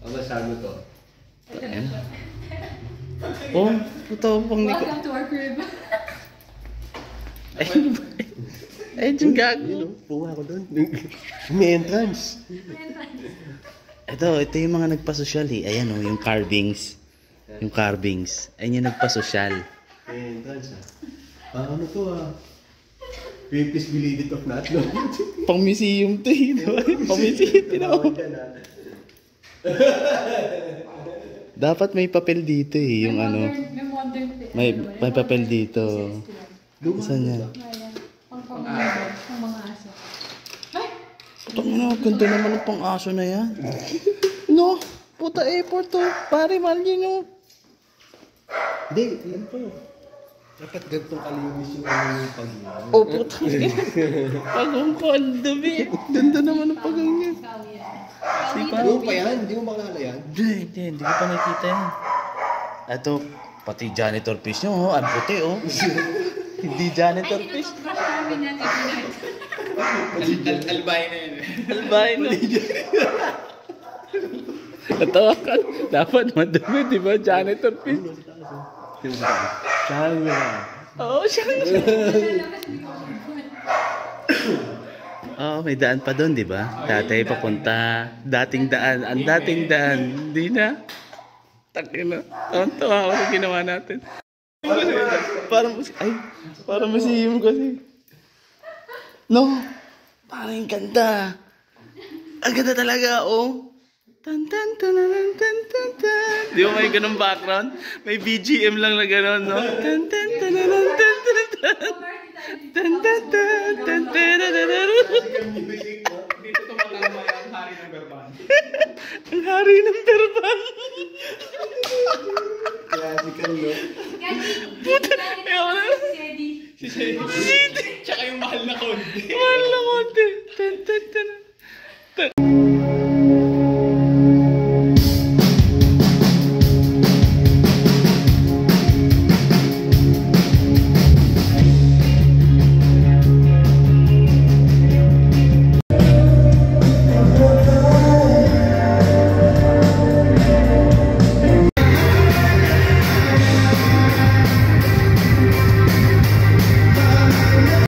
Ang masabi to. Ayan. Oh, ito pang Nico. Welcome to our crib. Ay, yung gago. Punga ako doon. May entrance. Ito yung mga nagpasosyal eh. Ayan oh, yung carvings. Yung carvings. Ayan yung nagpasosyal. May entrance ano to please believe it or not. No? Pang museum to eh. Pang museum. Dapat may papel dito eh. Yung ano. May papel dito. Saan yan? Pang mga aso. Ay! Tangina, ganda naman ang pang-aso na yan. No, puta airport to. Pare, mahal yun no. Hindi, yan po. Dapat gantong kalinis yung pag-iwan. Oh, puta. Pagong ko, ang dumi. Ganda naman ang pagang niya. Hindi mo pa yan? Hindi mo makalala yan? Hindi ko pa nakikita yan. Ito, pati janitor fish nyo, oh. Ang puti, oh. Hindi janitor fish. Albay na yun. Albay na. Natawa ka. Dapat madumi, di ba? Janitor fish. Shangri. Oo, Shangri. Oo, may daan pa doon, di ba? Dati papunta. Dating daan. Ang dating daan. Hindi na. Takina. Tawa ako sa ginawa natin. Parang museum kasi. No, parang ganda. Ang ganda talaga, oh. Tan tan tan tan tan tan tan. Di ba may ganun background? May BGM lang na ganun, no? Tan tan tan tan tan tan tan. Tan tan tan tan tan. Dito tumatama ang hari ng berban. Ang hari ng berban. Classical, no? Si Shady. Tsaka yung mahal na konti. Mahal na konti.